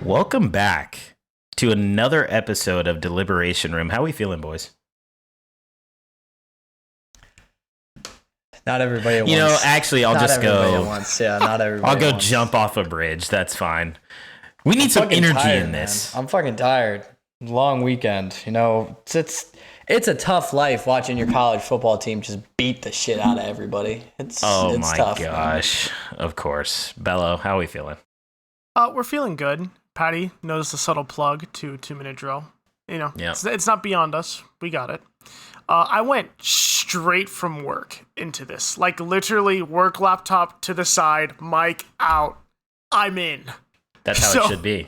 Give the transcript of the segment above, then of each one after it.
Welcome back to another episode of Deliberation Room. How are we feeling, boys? Not everybody at once. You know, actually, I'll just go. Not everybody. I'll go at once. jump off a bridge. That's fine. We need some energy tired, in this. Man. I'm fucking tired. Long weekend. You know, it's a tough life watching your college football team just beat the shit out of everybody. It's my tough, gosh. Man. Of course. Bello, how are we feeling? We're feeling good. Paddy noticed a subtle plug to 2-minute drill. You know, yeah. It's not beyond us. We got it. I went straight from work into this. Like, literally, work laptop to the side, mic out. I'm in. That's how it should be.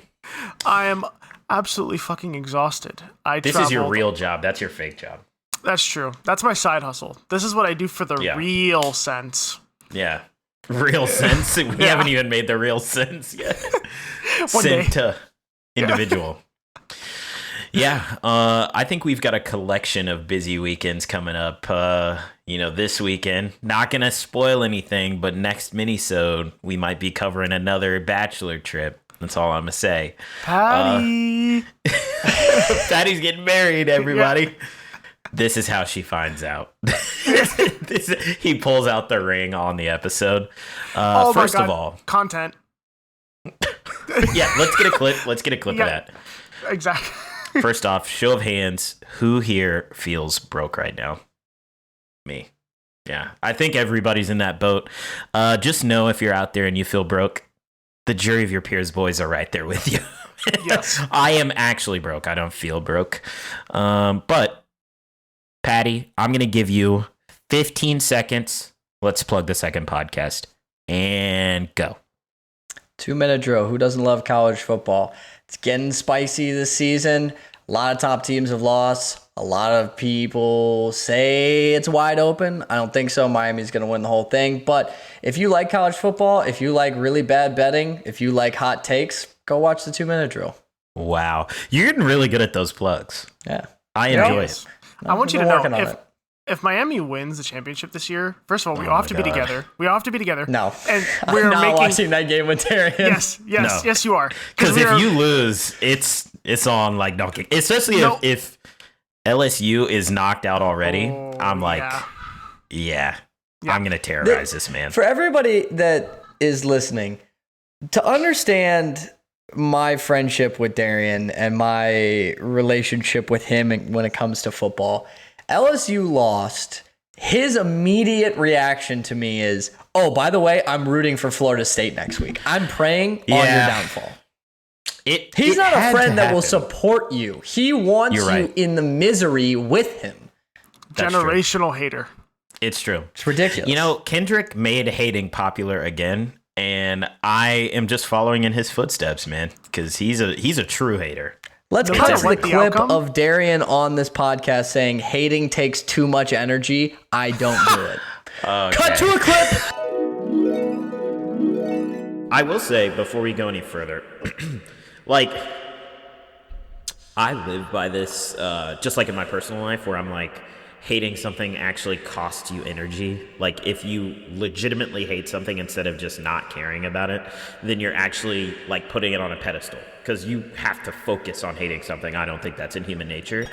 I am absolutely fucking exhausted. This is your real job. That's your fake job. That's true. That's my side hustle. This is what I do for the real sense. Yeah. Real sense? We haven't even made the real sense yet. Sent to individual. Yeah, I think we've got a collection of busy weekends coming up. This weekend, not going to spoil anything, but next minisode, we might be covering another bachelor trip. That's all I'm going to say. Paddy! Paddy's getting married, everybody. Yeah. This is how she finds out. He pulls out the ring on the episode. First of all, content. Yeah, let's get a clip. Let's get a clip of that. Exactly. First off, show of hands. Who here feels broke right now? Me. Yeah, I think everybody's in that boat. Just know if you're out there and you feel broke, the jury of your peers boys are right there with you. Yes. I am actually broke. I don't feel broke. But Paddy, I'm going to give you 15 seconds. Let's plug the second podcast and go. 2-minute drill. Who doesn't love college football? It's getting spicy this season. A lot of top teams have lost. A lot of people say it's wide open. I don't think so. Miami's going to win the whole thing. But if you like college football, if you like really bad betting, if you like hot takes, go watch the 2-minute drill. Wow. You're getting really good at those plugs. Yeah. I enjoy it. I want you to know, if Miami wins the championship this year, first of all, we all have to be together. We all have to be together. No. And we're not watching that game with Darrien. Yes, you are. Because if you lose, it's on like donkey. Especially if LSU is knocked out already, I'm like, yeah, I'm going to terrorize this man. For everybody that is listening, to understand my friendship with Darrien and my relationship with him when it comes to football, LSU lost. His immediate reaction to me is, oh, by the way, I'm rooting for Florida State next week. I'm praying on your downfall. He's not a friend that will support you. He wants you in the misery with him. That's generational hater. It's true. It's ridiculous. You know, Kendrick made hating popular again. And I am just following in his footsteps, man, because he's a true hater. Let's cut to the clip of Darrien on this podcast saying hating takes too much energy. I don't do it. Okay. Cut to a clip. I will say before we go any further, like I live by this, just like in my personal life, where I'm like, hating something actually costs you energy. Like if you legitimately hate something instead of just not caring about it, then you're actually like putting it on a pedestal because you have to focus on hating something. I don't think that's in human nature.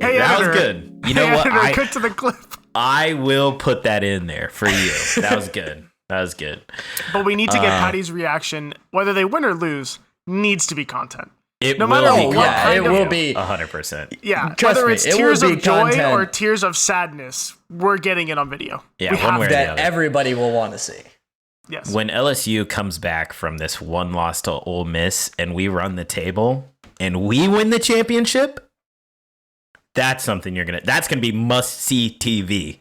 Hey, that was good. You know what? Cut to the clip. I will put that in there for you. That was good. That was good. But we need to get Paddy's reaction, whether they win or lose, needs to be content. It no will matter be. What it will be 100%. Yeah, trust whether me, it's tears of joy content. or tears of sadness, we're getting it on video. Yeah, we one way or the other. Everybody will want to see. Yes. When LSU comes back from this one loss to Ole Miss and we run the table and we win the championship, that's something that's gonna be must see TV.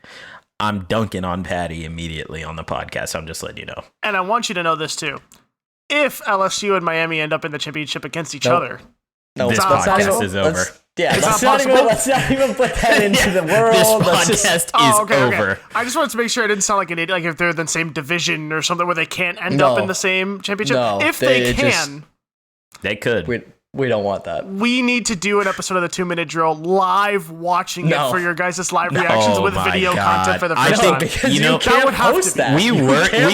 I'm dunking on Paddy immediately on the podcast. I'm just letting you know. And I want you to know this too. If LSU and Miami end up in the championship against each other, this podcast is over. Let's not even put that into the world. This podcast is over. Okay. I just wanted to make sure I didn't sound like an idiot, like if they're in the same division or something where they can't end up in the same championship. No, if they can. They could. We don't want that. We need to do an episode of the 2-minute drill live watching it for your guys' live reactions with video content for the first time. Because you know, you can't that would have post to be. that. we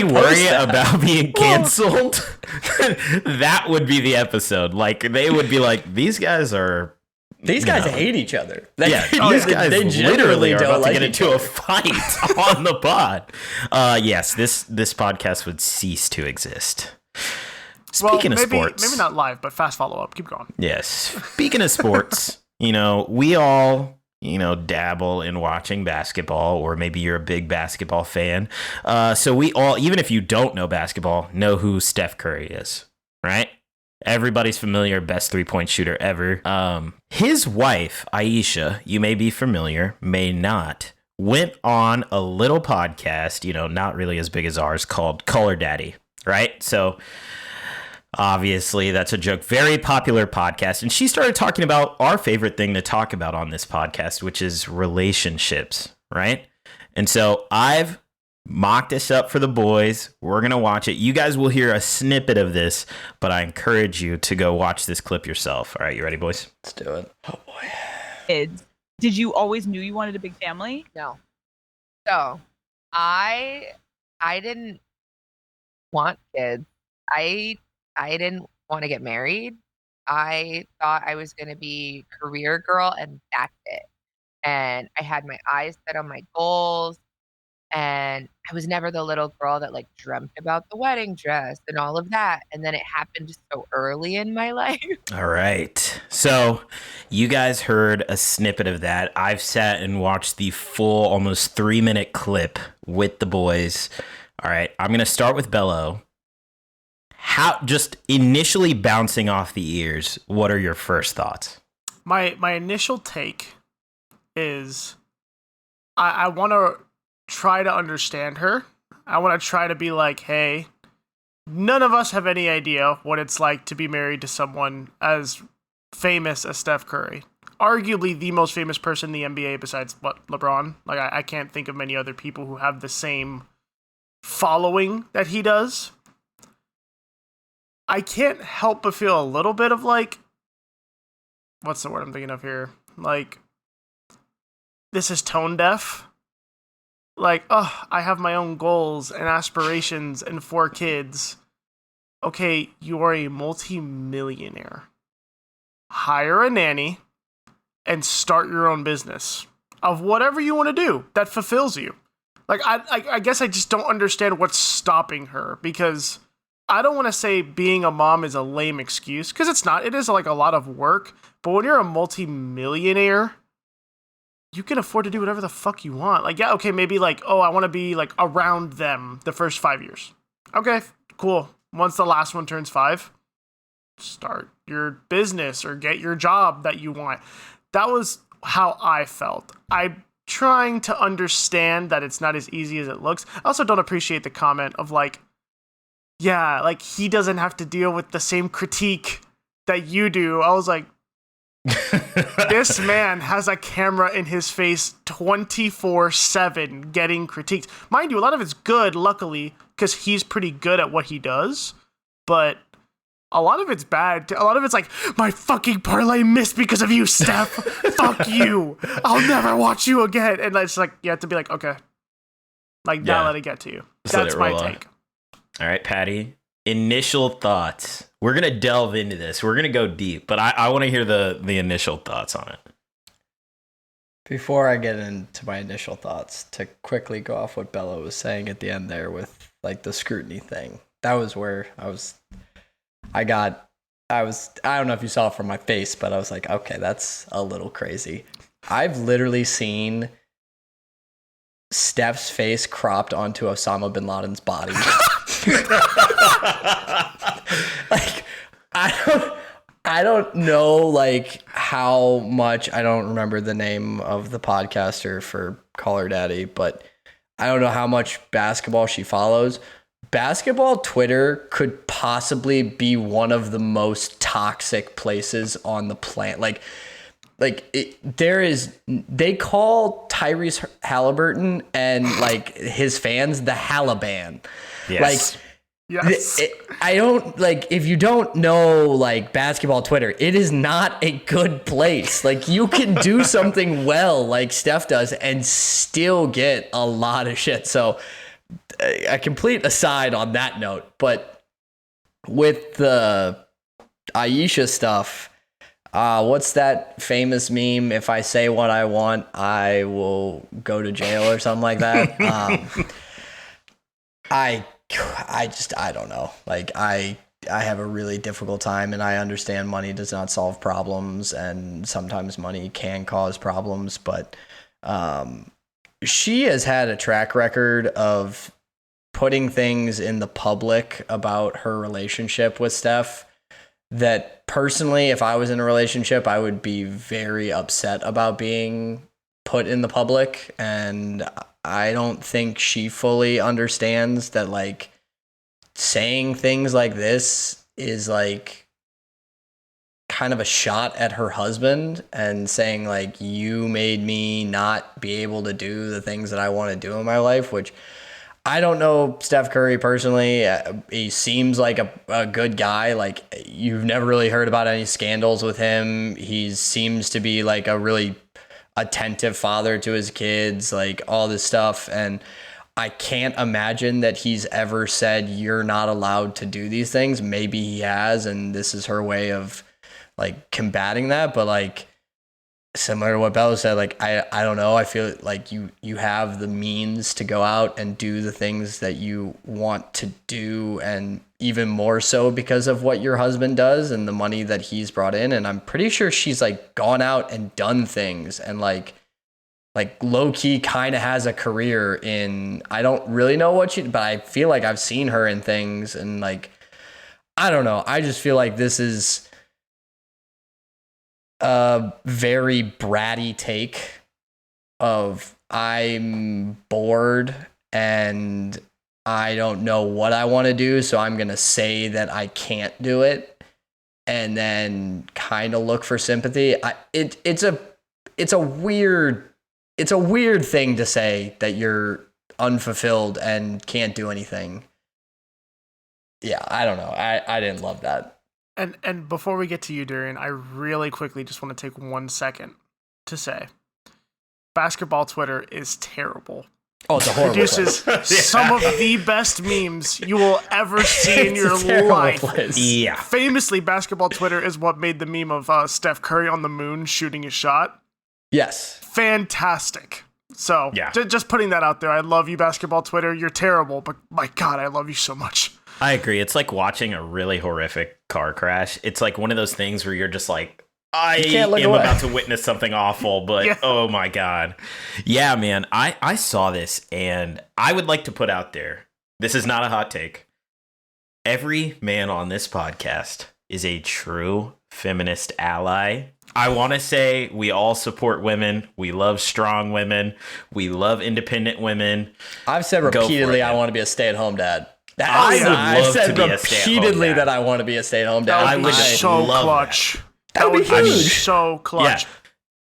worry that. about being canceled. That would be the episode. Like, they would be like, these guys hate each other. Yeah, these guys they literally are don't about like to get each into other. a fight on the pod. Yes, this podcast would cease to exist. Speaking of sports, maybe not live, but fast follow up. Keep going. yes. Speaking of sports, we all, dabble in watching basketball, or maybe you're a big basketball fan. So we all, even if you don't know basketball, know who Steph Curry is, right? Everybody's familiar, best 3-point shooter ever. His wife, Ayesha, you may be familiar, may not, went on a little podcast, not really as big as ours, called Color Daddy, right? So obviously that's a joke. Very popular podcast. And she started talking about our favorite thing to talk about on this podcast, which is relationships, right? And so I've mocked this up for the boys. We're going to watch it. You guys will hear a snippet of this, but I encourage you to go watch this clip yourself. All right, you ready, boys? Let's do it. Oh, boy. Kids. Did you always knew you wanted a big family? No. So I didn't want kids. I didn't want to get married. I thought I was going to be career girl, and that's it. And I had my eyes set on my goals, and I was never the little girl that like dreamt about the wedding dress and all of that. And then it happened so early in my life. All right. So you guys heard a snippet of that. I've sat and watched the full almost 3-minute clip with the boys. All right. I'm going to start with Bello. How, just initially bouncing off the ears, what are your first thoughts? My initial take is I want to try to understand her. I want to try to be like, hey, none of us have any idea what it's like to be married to someone as famous as Steph Curry. Arguably the most famous person in the NBA besides LeBron. Like I can't think of many other people who have the same following that he does. I can't help but feel a little bit of like, what's the word I'm thinking of here? Like, this is tone deaf. Like, I have my own goals and aspirations and 4 kids. Okay, you are a multi-millionaire. Hire a nanny and start your own business of whatever you want to do that fulfills you. Like, I guess I just don't understand what's stopping her, because I don't want to say being a mom is a lame excuse, because it's not. It is like a lot of work. But when you're a multi-millionaire, you can afford to do whatever the fuck you want. Like, yeah, okay, maybe like, I want to be like around them the first 5 years. Okay, cool. Once the last one turns 5, start your business or get your job that you want. That was how I felt. I'm trying to understand that it's not as easy as it looks. I also don't appreciate the comment of like, yeah, like he doesn't have to deal with the same critique that you do. I was like, this man has a camera in his face 24/7 getting critiqued. Mind you, a lot of it's good, luckily, because he's pretty good at what he does. But a lot of it's bad. A lot of it's like, my fucking parlay missed because of you, Steph. Fuck you. I'll never watch you again. And it's like, you have to be like, okay. Like, now let it get to you. That's my take. All right, Paddy. Initial thoughts. We're going to delve into this. We're going to go deep, but I want to hear the initial thoughts on it. Before I get into my initial thoughts, to quickly go off what Bello was saying at the end there with like the scrutiny thing. That was where I don't know if you saw it from my face, but I was like, okay, that's a little crazy. I've literally seen Steph's face cropped onto Osama bin Laden's body. Like, I don't know like how much, I don't remember the name of the podcaster for Call Her Daddy, but I don't know how much basketball she follows. Basketball Twitter could possibly be one of the most toxic places on the planet. They call Tyrese Halliburton and like his fans the Halliban. Yes. Like, Yes. I don't like, if you don't know like basketball Twitter, it is not a good place. Like you can do something well like Steph does and still get a lot of shit. So a complete aside on that note, but with the Ayesha stuff, what's that famous meme? If I say what I want, I will go to jail or something like that. I don't know. Like I have a really difficult time, and I understand money does not solve problems, and sometimes money can cause problems, but she has had a track record of putting things in the public about her relationship with Steph that personally, if I was in a relationship, I would be very upset about being put in the public. And I don't think she fully understands that like saying things like this is like kind of a shot at her husband and saying like, you made me not be able to do the things that I want to do in my life, which I don't know Steph Curry personally. He seems like a good guy. Like you've never really heard about any scandals with him. He seems to be like a really attentive father to his kids, like all this stuff. And I can't imagine that he's ever said you're not allowed to do these things. Maybe he has, and this is her way of like combating that. But like similar to what Bello said, like I don't know. I feel like you have the means to go out and do the things that you want to do, and even more so because of what your husband does and the money that he's brought in. And I'm pretty sure she's like gone out and done things and like low key kind of has a career in, I don't really know what but I feel like I've seen her in things, and like I don't know. I just feel like this is a very bratty take of I'm bored and I don't know what I want to do, so I'm going to say that I can't do it and then kind of look for sympathy. It's a weird thing to say that you're unfulfilled and can't do anything. Yeah, I don't know. I didn't love that. And before we get to you, Darrien, I really quickly just want to take 1 second to say, basketball Twitter is terrible. Oh, it's a horrible Produces some of the best memes you will ever see in your life. Place. Yeah. Famously, basketball Twitter is what made the meme of Steph Curry on the moon shooting a shot. Yes. Fantastic. So, yeah. Just putting that out there. I love you, basketball Twitter. You're terrible, but my God, I love you so much. I agree. It's like watching a really horrific car crash. It's like one of those things where you're just like, I am about to witness something awful, but yeah. Oh my God. Yeah, man. I saw this, and I would like to put out there, this is not a hot take. Every man on this podcast is a true feminist ally. I want to say we all support women. We love strong women. We love independent women. I've said repeatedly I want to be a stay-at-home dad. I've said repeatedly that I want to be a stay-at-home dad. That would be so clutch. That would be huge. So clutch.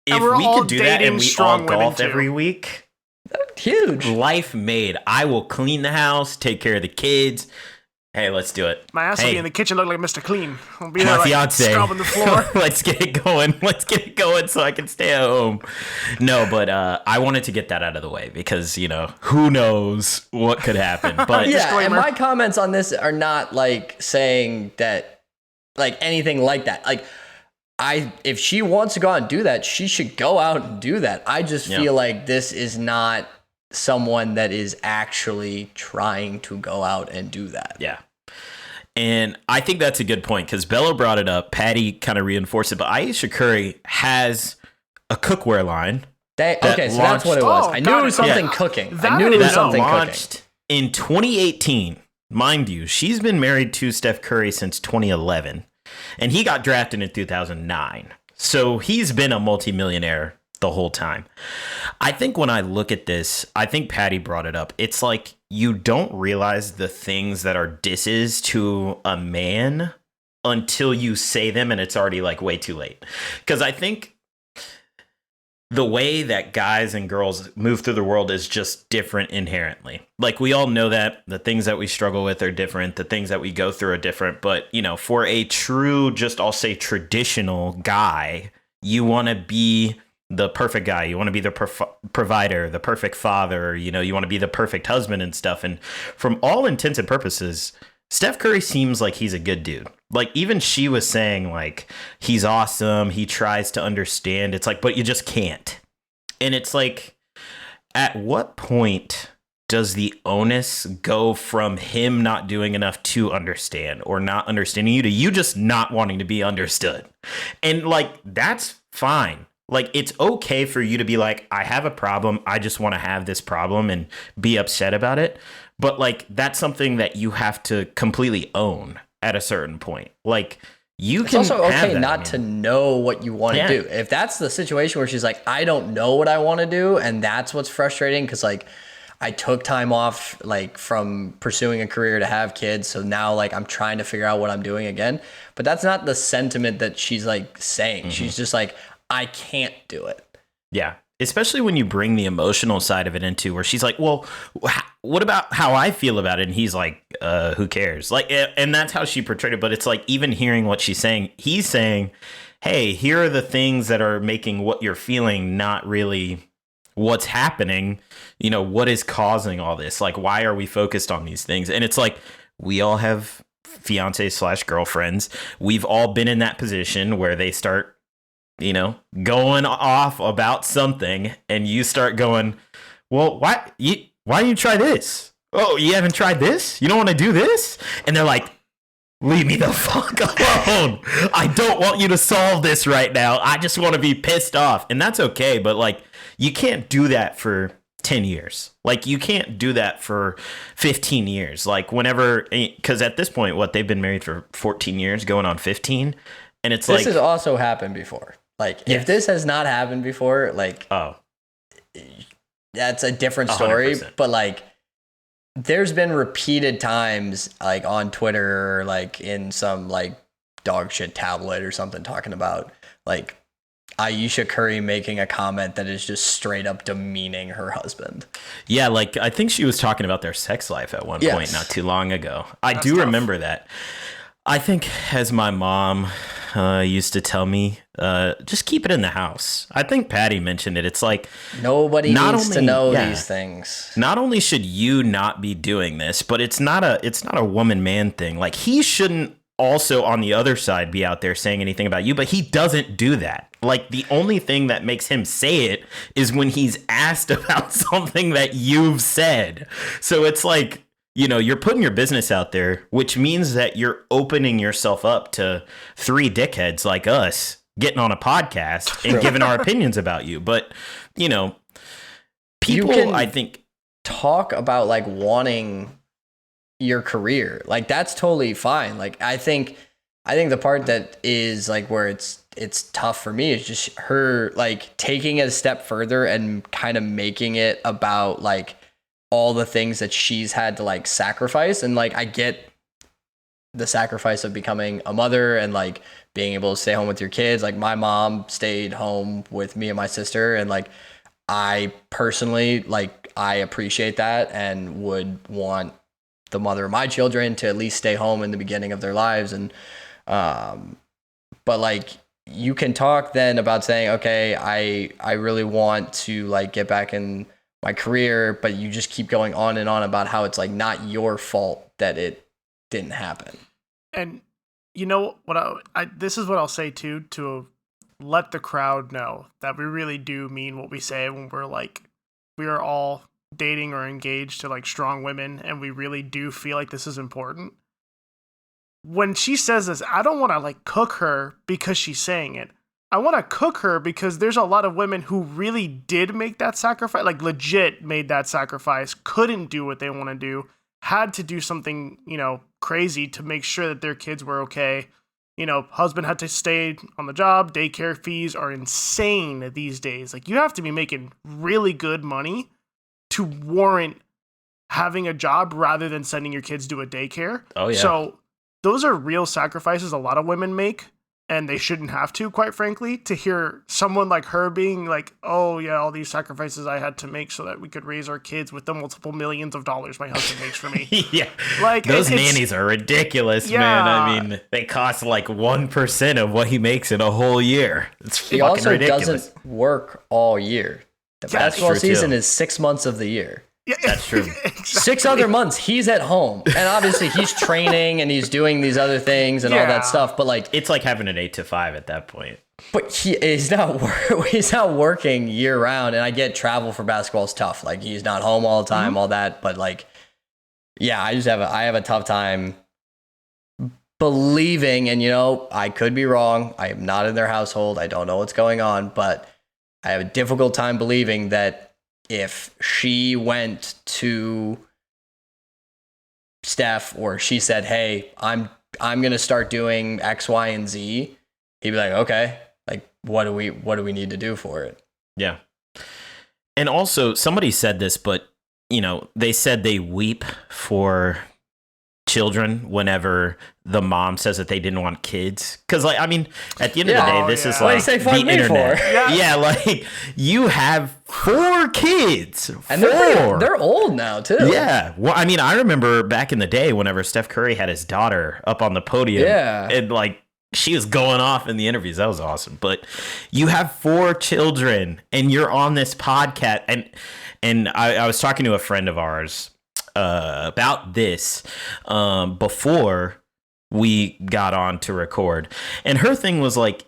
Yeah. If we could do that and we all golf every week, huge. Life made. I will clean the house, take care of the kids. Hey, let's do it. My ass will be in the kitchen looking like Mr. Clean. I'll be my there fiance. Scrubbing the floor. Let's get it going. Let's get it going so I can stay at home. No, but I wanted to get that out of the way because, who knows what could happen. But yeah, and my comments on this are not like saying that, like anything like that. Like, if she wants to go out and do that, she should go out and do that. I just feel like this is not someone that is actually trying to go out and do that. Yeah. And I think that's a good point because Bello brought it up. Paddy kind of reinforced it. But Ayesha Curry has a cookware line. So that's what it was. I knew it was something cooking. I knew it was something cooking. In 2018, mind you, she's been married to Steph Curry since 2011. And he got drafted in 2009. So he's been a multimillionaire the whole time. I think when I look at this, I think Paddy brought it up. It's like you don't realize the things that are disses to a man until you say them and it's already like way too late. Because I think the way that guys and girls move through the world is just different inherently. Like, we all know that the things that we struggle with are different. The things that we go through are different. But, you know, for a true, just I'll say traditional guy, you want to be the perfect guy. You want to be the provider, the perfect father. You know, you want to be the perfect husband and stuff. And from all intents and purposes, Steph Curry seems like he's a good dude. Like, even she was saying, like, he's awesome. He tries to understand. It's like, but you just can't. And it's like, at what point does the onus go from him not doing enough to understand, or not understanding you, to you just not wanting to be understood? And, like, that's fine. Like, it's okay for you to be like, I have a problem. I just want to have this problem and be upset about it. But, like, that's something that you have to completely own at a certain point. Like, you It's can also have okay that, not to know what you want to do. If that's the situation where she's like, I don't know what I want to do, and that's what's frustrating, because, like, I took time off, like, from pursuing a career to have kids, so now, like, I'm trying to figure out what I'm doing again. But that's not the sentiment that she's, like, saying. She's just like, I can't do it. Yeah. Especially when you bring the emotional side of it into, where she's like, well, what about how I feel about it? And he's like, who cares? Like, and that's how she portrayed it. But it's like, even hearing what she's saying, he's saying, hey, here are the things that are making what you're feeling not really what's happening. You know, what is causing all this? Like, why are we focused on these things? And it's like, we all have fiance/girlfriends. We've all been in that position where they start, you know, going off about something, and you start going, well, why don't you try this? Oh, you haven't tried this? You don't want to do this? And they're like, leave me the fuck alone. I don't want you to solve this right now. I just want to be pissed off. And that's okay. But, like, you can't do that for 10 years. Like, you can't do that for 15 years. Like, whenever, because at this point, what, they've been married for 14 years, going on 15. And it's This has also happened before. Like, Yes. if this has not happened before, like, that's a different story. 100%. But, like, there's been repeated times, like, on Twitter, or, like, in some, like, dog shit tablet or something, talking about, like, Ayesha Curry making a comment that is just straight up demeaning her husband. Yeah, like, I think she was talking about their sex life at one point not too long ago. That's tough. remember that. I think, as my mom used to tell me, just keep it in the house. I think Paddy mentioned it. It's like, nobody needs to know these things. Not only should you not be doing this, but it's not a woman-man thing. Like, he shouldn't also, on the other side, be out there saying anything about you, but he doesn't do that. Like, the only thing that makes him say it is when he's asked about something that you've said. So it's like, you know, you're putting your business out there, which means that you're opening yourself up to 3 dickheads like us getting on a podcast and giving our opinions about you. But, you know, people, I think, talk about, like, wanting your career. Like, that's totally fine. Like, I think the part that is, like, where it's tough for me is just her, like, taking it a step further and kind of making it about, like, all the things that she's had to, like, sacrifice. And, like, I get the sacrifice of becoming a mother and, like, being able to stay home with your kids. Like, my mom stayed home with me and my sister, and, like, I personally, like, I appreciate that and would want the mother of my children to at least stay home in the beginning of their lives. And but, like, you can talk then about saying, okay, I really want to, like, get back in my career, but you just keep going on and on about how it's, like, not your fault that it didn't happen. And you know what? This is what I'll say too, to let the crowd know that we really do mean what we say when we're like, we are all dating or engaged to, like, strong women, and we really do feel like this is important. When she says this, I don't want to, like, cook her because she's saying it. I want to cook her because there's a lot of women who really did make that sacrifice, like, legit made that sacrifice, couldn't do what they want to do, had to do something, you know, crazy to make sure that their kids were okay. You know, husband had to stay on the job. Daycare fees are insane these days. Like, you have to be making really good money to warrant having a job rather than sending your kids to a daycare. Oh, yeah. So those are real sacrifices a lot of women make. and they shouldn't have to, quite frankly, to hear someone like her being like, oh yeah, all these sacrifices I had to make so that we could raise our kids with the multiple millions of dollars my husband makes for me. Yeah. Like Those nannies are ridiculous, man. Yeah. I mean, they cost like 1% of what he makes in a whole year. It's He fucking also ridiculous. doesn't work all year. The Yeah, that's basketball true, too. season is 6 months of the year. Yeah, That's true. exactly. 6 other months he's at home, and obviously he's training and he's doing these other things and all Yeah. that stuff. But like, It's like having an 8 to 5 at that point. but he's not he's not working year round. And I get travel for basketball is tough. Like he's not home all the time, all that. But like, yeah, I have a tough time believing. And I could be wrong. I am not in their household. I don't know what's going on, but I have a difficult time believing that if she went to Steph or she said, "Hey, I'm going to start doing X, Y, and Z," he'd be like, "Okay, like what do we need to do for it?" Yeah. And also, somebody said this, but, they said they weep for children whenever the mom says that they didn't want kids. Because, like, I mean, at the end of the day, this is What do you like say the fuck me internet. for? Yeah, like, you have 4 kids. And 4. they're old now too. Yeah. Well, I mean, I remember back in the day whenever Steph Curry had his daughter up on the podium. Yeah. And, like, she was going off in the interviews. That was awesome. But you have 4 children and you're on this podcast. And I was talking to a friend of ours about this before we got on to record. And her thing was like,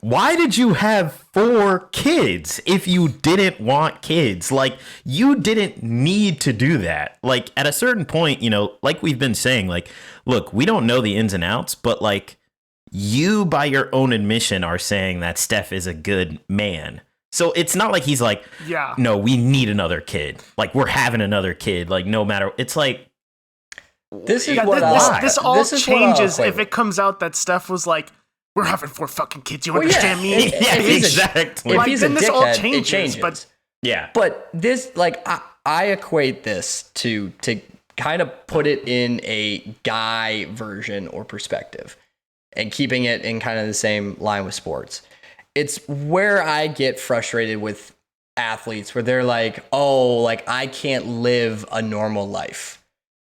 why did you have 4 kids if you didn't want kids? Like, you didn't need to do that. Like, at a certain point, like we've been saying, like, look, we don't know the ins and outs, but like, you by your own admission are saying that Steph is a good man. So it's not like he's like, Yeah. no, we need another kid. Like, we're having another kid. Like, no matter, it's like, This is Yeah, what this all this is what I'll changes equate if with. it comes out that Steph was like, we're having 4 fucking kids. You Well, understand me? yeah, if he's a- exactly. If Like, he's a then this all dickhead, it changes, changes. but- Yeah. But this, like, I equate this to kind of put it in a guy version or perspective, and keeping it in kind of the same line with sports. It's where I get frustrated with athletes, where they're like, "Oh, like I can't live a normal life,"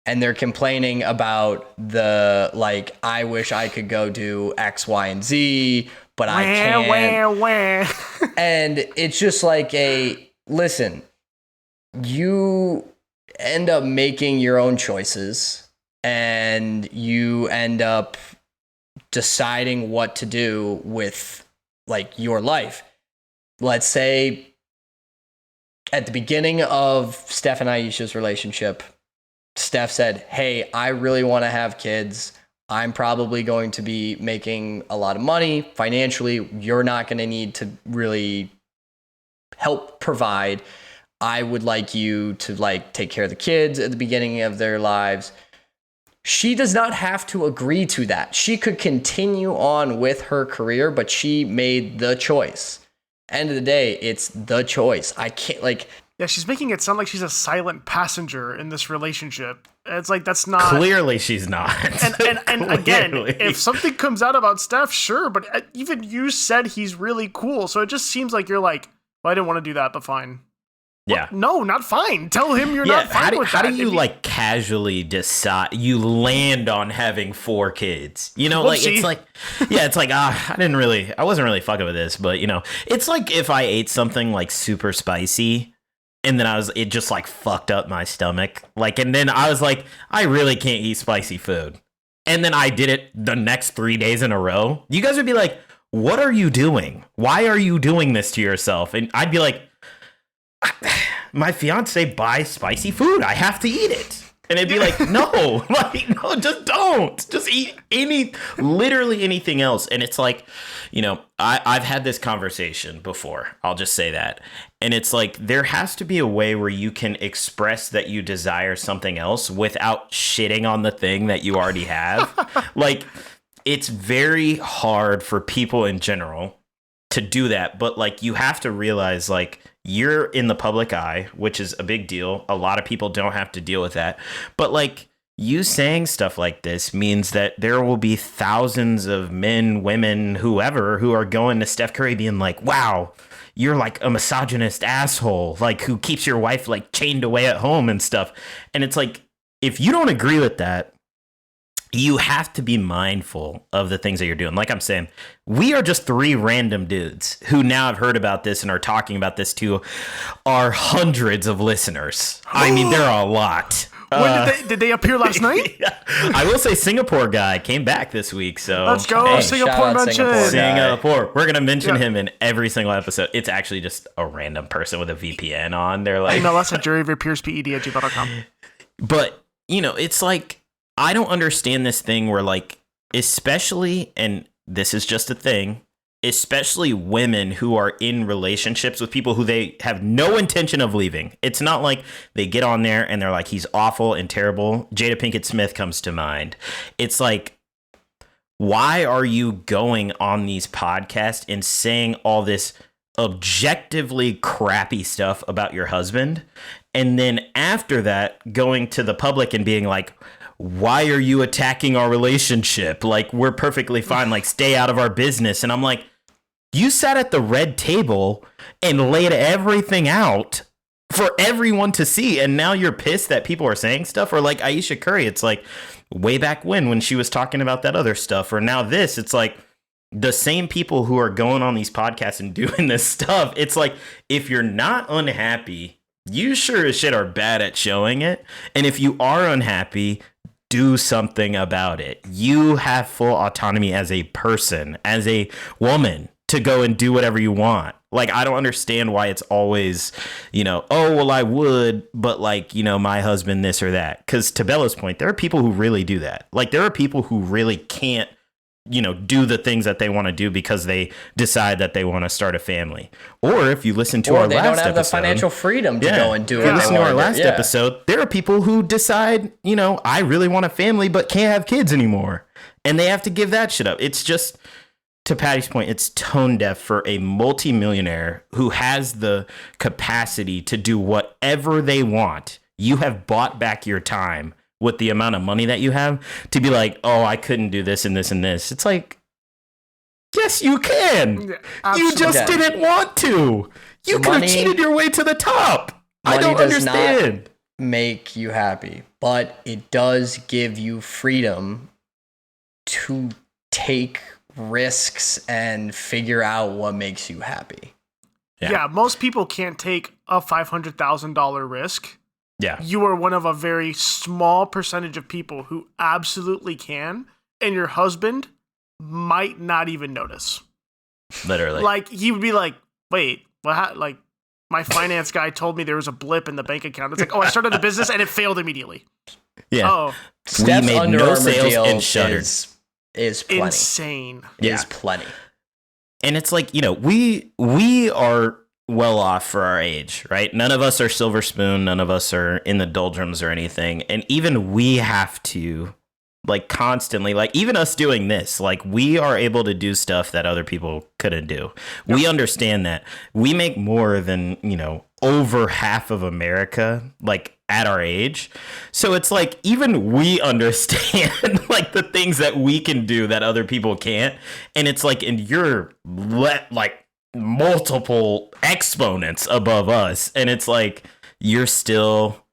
and they're complaining about the like, "I wish I could go do X, Y, and Z, but I can't." Wah. And it's just like listen, you end up making your own choices and you end up deciding what to do with like your life. Let's say at the beginning of Steph and Ayesha's relationship, Steph said, "Hey, I really want to have kids. I'm probably going to be making a lot of money financially. You're not going to need to really help provide. I would like you to like take care of the kids at the beginning of their lives." She does not have to agree to that. She could continue on with her career, but she made the choice. End of the day, it's the choice. I can't like. Yeah, she's making it sound like she's a silent passenger in this relationship. It's like, that's not. Clearly, she's not. And again, Clearly. if something comes out about Steph, sure, but even you said he's really cool, so it just seems like you're like, well, I didn't want to do that, but fine. Yeah. No, not fine. Tell him you're not fine with how that. do you If he- like casually decide you land on having 4 kids? Like Whoopsie. it's like, yeah, it's like I wasn't really fucking with this, but it's like if I ate something like super spicy and then it just like fucked up my stomach, like, and then I was like, I really can't eat spicy food, and then I did it the next 3 days in a row. You guys would be like, what are you doing? Why are you doing this to yourself? And I'd be like, my fiance buys spicy food. I have to eat it. And it'd be like, no, like, no, just don't. Just eat literally anything else. And it's like, I've had this conversation before. I'll just say that. And it's like, there has to be a way where you can express that you desire something else without shitting on the thing that you already have. Like, it's very hard for people in general to do that. But like, you have to realize, like, you're in the public eye, which is a big deal. A lot of people don't have to deal with that. But like, you saying stuff like this means that there will be thousands of men, women, whoever, who are going to Steph Curry being like, wow, you're like a misogynist asshole, like who keeps your wife like chained away at home and stuff. And it's like, if you don't agree with that, you have to be mindful of the things that you're doing. Like I'm saying, we are just 3 random dudes who now have heard about this and are talking about this to our hundreds of listeners. I mean, there are a lot. When did they appear last night? Yeah. I will say Singapore guy came back this week. So Let's go, Hey, Singapore shout out mention. Singapore. Singapore. We're going to mention him in every single episode. It's actually just a random person with a VPN on. They're like, No, that's a juryofyourpeersped@gmail.com. But, you know, it's like, I don't understand this thing where, like, especially, and this is just a thing, especially women who are in relationships with people who they have no intention of leaving. It's not like they get on there and they're like, he's awful and terrible. Jada Pinkett Smith comes to mind. It's like, why are you going on these podcasts and saying all this objectively crappy stuff about your husband? And then after that, going to the public and being like, why are you attacking our relationship? Like, we're perfectly fine. Like, stay out of our business. And I'm like, you sat at the red table and laid everything out for everyone to see. And now you're pissed that people are saying stuff. Or like Ayesha Curry, it's like way back when she was talking about that other stuff. Or now this, it's like the same people who are going on these podcasts and doing this stuff. It's like, if you're not unhappy, you sure as shit are bad at showing it. And if you are unhappy, do something about it. You have full autonomy as a person, as a woman, to go and do whatever you want. Like, I don't understand why it's always, you know, oh, well, I would, but like, you know, my husband, this or that. Because to Bello's point, there are people who really do that. Like, there are people who really can't, you know, do the things that they want to do because they decide that they want to start a family. Or if you listen to our last episode, they don't have the financial freedom to go and do it. If you listen to our last episode, there are people who decide, you know, I really want a family but can't have kids anymore. And they have to give that shit up. It's just, to Paddy's point, it's tone deaf for a multimillionaire who has the capacity to do whatever they want. You have bought back your time with the amount of money that you have to be like, oh, I couldn't do this and this and this. It's like, yes, you can. Yeah, you just didn't want to. You could have cheated your way to the top. I don't understand. Not make you happy, but it does give you freedom to take risks and figure out what makes you happy. Yeah, most people can't take a $500,000 risk. Yeah. You are one of a very small percentage of people who absolutely can, and your husband might not even notice. Literally. Like, he would be like, wait, what? Like, my finance guy told me there was a blip in the bank account. It's like, oh, I started the business and it failed immediately. Yeah. Oh, Steph's made Under no Armour sales deal and shuttered. is plenty. insane. Yeah. Is plenty. And it's like, you know, we are well off for our age, right? None of us are silver spoon. None of us are in the doldrums or anything. And even we have to, like, constantly, like, even us doing this, like, we are able to do stuff that other people couldn't do. Yep. We understand that. We make more than, you know, over half of America, like, at our age. So it's like, even we understand, like, the things that we can do that other people can't. And it's like, and you're like multiple exponents above us, and it's like, you're still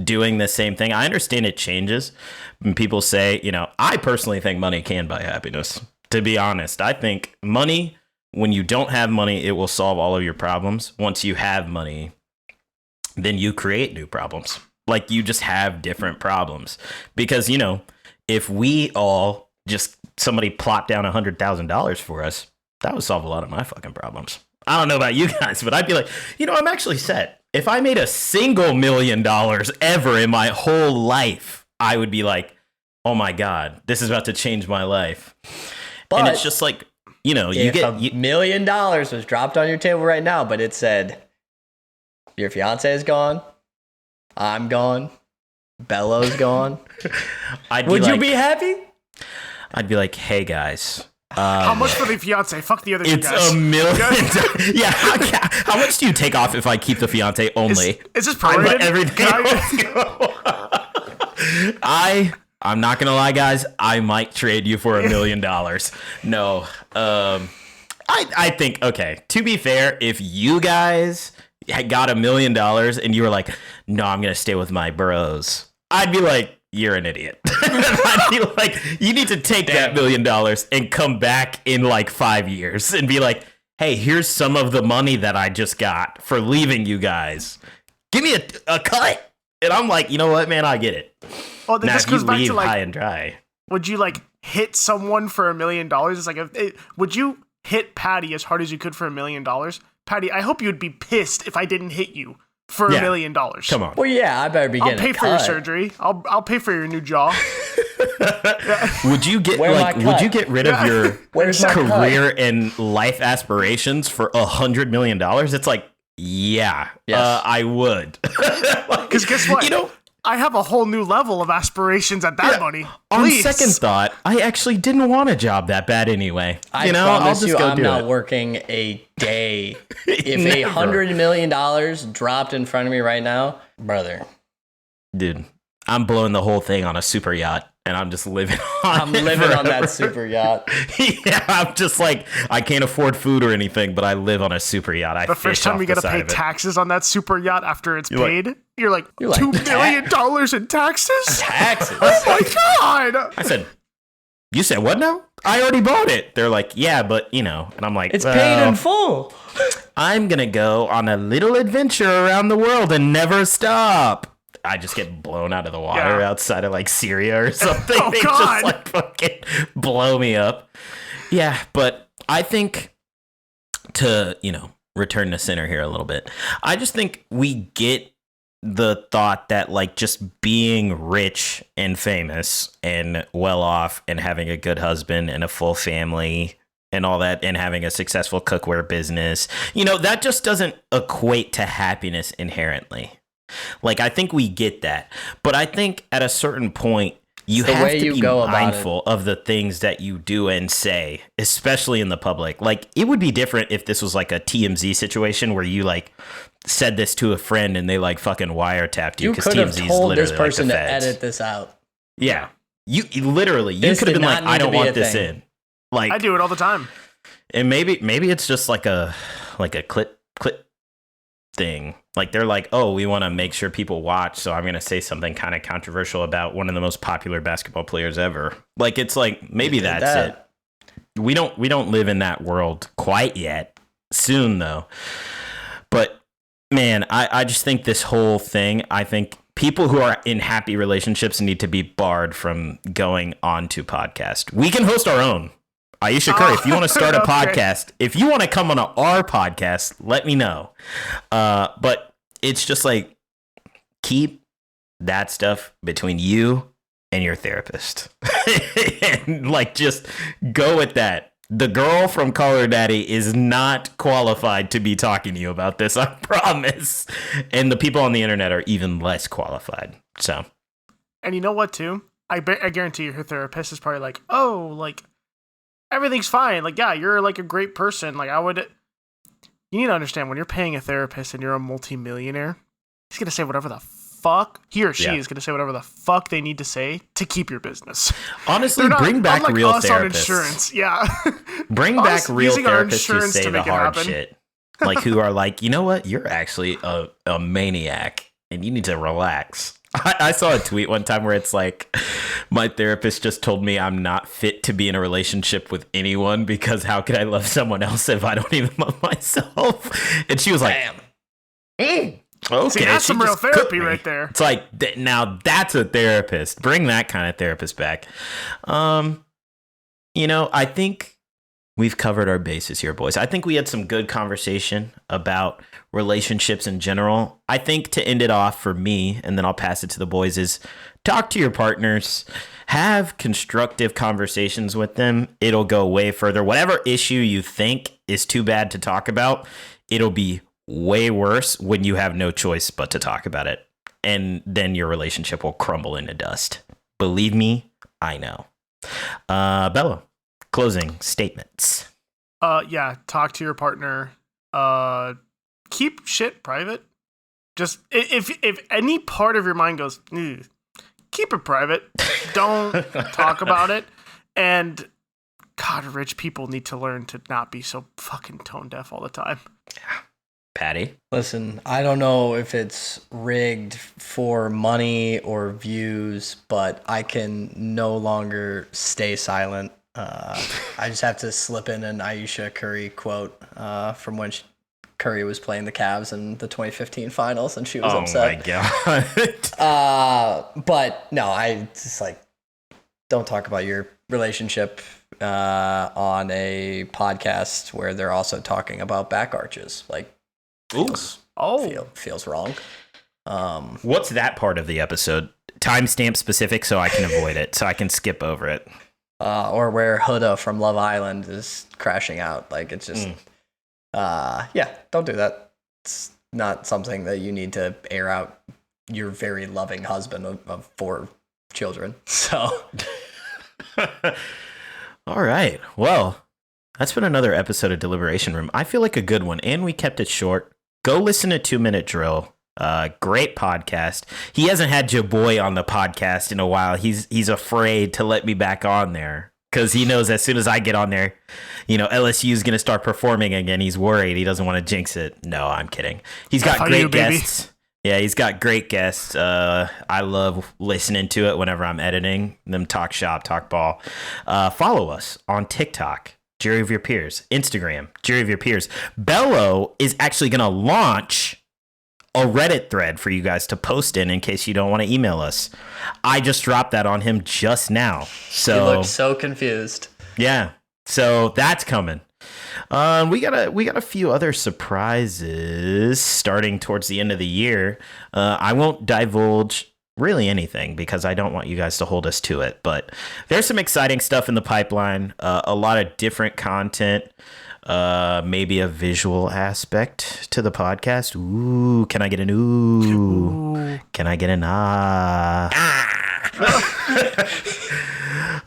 doing the same thing. I understand it changes. When people say, you know, I personally think money can buy happiness. To be honest, I think money, when you don't have money, it will solve all of your problems. Once you have money, then you create new problems. Like, you just have different problems. Because, you know, if we all just, somebody plopped down $100,000 for us, that would solve a lot of my fucking problems. I don't know about you guys, but I'd be like, you know, I'm actually set. If I made $1 million ever in my whole life, I would be like, oh my God, this is about to change my life. But and it's just like, you know, you get $1 million was dropped on your table right now, but it said, your fiance is gone, I'm gone, Bello's gone. Would you be happy? I'd be like, hey guys. How much for the fiance? Fuck the other two guys. It's $1 million. Yeah. How much do you take off if I keep the fiance only? Is this prorated? Everything else go. I'm not gonna lie, guys. I might trade you for $1 million. No, I think, okay, to be fair, if you guys had got $1 million and you were like, no, I'm gonna stay with my bros, I'd be like, you're an idiot. I'd be like, you need to take that $1 million and come back in like 5 years and be like, hey, here's some of the money that I just got for leaving you guys. Give me a cut. And I'm like, you know what, man, I get it. Well, Now, this if you goes back leave to like, high and dry. would you like hit someone for $1 million? It's like, would you hit Paddy as hard as you could for $1 million? Paddy, I hope you'd be pissed if I didn't hit you for $1 million. Come on. Well, yeah, I better be I'll getting pay a for your cut. surgery. I'll pay for your new jaw. Would you get Where like? my Would cut? you get rid of your Where's my career and life aspirations for $100 million? It's like, yeah, Yes. I would. Because guess what? You know, I have a whole new level of aspirations at that money. on Please. second thought, I actually didn't want a job that bad anyway. I You know, I'll promise just you, go I'm do not it. working a day. If Never. $100 million dropped in front of me right now, brother, Dude, I'm blowing the whole thing on a super yacht, and I'm just living on. I'm it living on forever. that super yacht. Yeah, I'm just like, I can't afford food or anything, but I live on a super yacht. I The first fish time off you the got to side pay of it. taxes on that super yacht after it's You're like- paid, you're like, You're like, $2 million in taxes? Taxes. Oh my God. I said, you said what now? I already bought it. They're like, yeah, but you know, and I'm like, It's well, paid in full. I'm gonna go on a little adventure around the world and never stop. I just get blown out of the water Yeah. outside of like Syria or something. Oh, They God. just like fucking blow me up. Yeah, but I think to, return to center here a little bit. I just think we get the thought that like just being rich and famous and well off and having a good husband and a full family and all that and having a successful cookware business, that just doesn't equate to happiness inherently. Like, I think we get that. But I think at a certain point, you the have way to you be go about mindful of the things that you do and say, especially in the public. Like, it would be different if this was like a TMZ situation where you like said this to a friend and they like fucking wiretapped you. You 'cause could have TMZ is told literally this person like to the feds. edit this out. Yeah. You literally, you This could have did been like, not need I to don't be want a this thing. in. Like, I do it all the time. and maybe it's just like a clip thing. Like they're like, oh, we want to make sure people watch, so I'm gonna say something kind of controversial about one of the most popular basketball players ever. Like it's like maybe You did that's that. it. We don't live in that world quite yet. Soon though. But man, I just think this whole thing, I think people who are in happy relationships need to be barred from going on to podcast. We can host our own. Ayesha Curry, if you want to start a Okay. podcast, if you want to come on our podcast, let me know. But it's just like, keep that stuff between you and your therapist. And like, just go with that. The girl from Call Her Daddy is not qualified to be talking to you about this, I promise. And the people on the internet are even less qualified. So, And you know what, too? I guarantee you her therapist is probably like, oh, like, everything's fine. Like, yeah, you're like a great person. Like, you need to understand when you're paying a therapist and you're a multimillionaire, he's going to say whatever the fuck, he or she Yeah. is going to say whatever the fuck they need to say to keep your business. honestly, They're not- bring back unlike real us on therapists. insurance. Yeah. Bring Us back real using our therapists who insurance say to the make it hard happen. shit. Like who are like, you know what? You're actually a maniac and you need to relax. I saw a tweet one time where it's like, my therapist just told me I'm not fit to be in a relationship with anyone because how could I love someone else if I don't even love myself? And she was like, okay, See, that's she some real just cooked therapy me. right there. It's like, now that's a therapist. Bring that kind of therapist back. I think we've covered our bases here, boys. I think we had some good conversation about relationships in general. I think to end it off for me, and then I'll pass it to the boys, is talk to your partners, have constructive conversations with them. It'll go way further. Whatever issue you think is too bad to talk about, it'll be way worse when you have no choice but to talk about it. And then your relationship will crumble into dust. Believe me, I know. Bello, closing statements. Yeah, talk to your partner. Keep shit private. Just if any part of your mind goes, "Ugh," keep it private. Don't talk about it. And God, rich people need to learn to not be so fucking tone deaf all the time. Paddy? Listen, I don't know if it's rigged for money or views, but I can no longer stay silent. I just have to slip in an Ayesha Curry quote from when Curry was playing the Cavs in the 2015 finals, and she was upset. Oh my god. But no, I just like don't talk about your relationship on a podcast where they're also talking about back arches. Like, feels wrong. What's that part of the episode? Timestamp specific so I can avoid it, so I can skip over it. Or where Huda from Love Island is crashing out. Like, it's just, yeah, don't do that. It's not something that you need to air out your very loving husband of 4 children. So, all right. Well, that's been another episode of Deliberation Room. I feel like a good one, and we kept it short. Go listen to 2 Minute Drill. Great podcast. He hasn't had your boy on the podcast in a while. He's afraid to let me back on there because he knows as soon as I get on there, LSU is going to start performing again. He's worried. He doesn't want to jinx it. No, I'm kidding. He's got great guests. Yeah, he's got great guests. I love listening to it whenever I'm editing them talk shop, talk ball. Follow us on TikTok. Jury of Your Peers. Instagram, Jury of Your Peers. Bello is actually going to launch a Reddit thread for you guys to post in case you don't want to email us. I just dropped that on him just now. So he looks so confused. Yeah. So that's coming. We got a few other surprises starting towards the end of the year. I won't divulge really anything because I don't want you guys to hold us to it, but there's some exciting stuff in the pipeline, a lot of different content, maybe a visual aspect to the podcast. Ooh, can I get an ooh? Can I get an ah?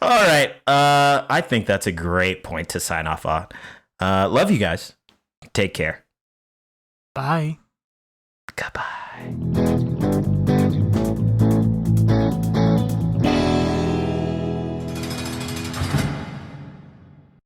All right. I think that's a great point to sign off on. Love you guys. Take care. Bye. Goodbye.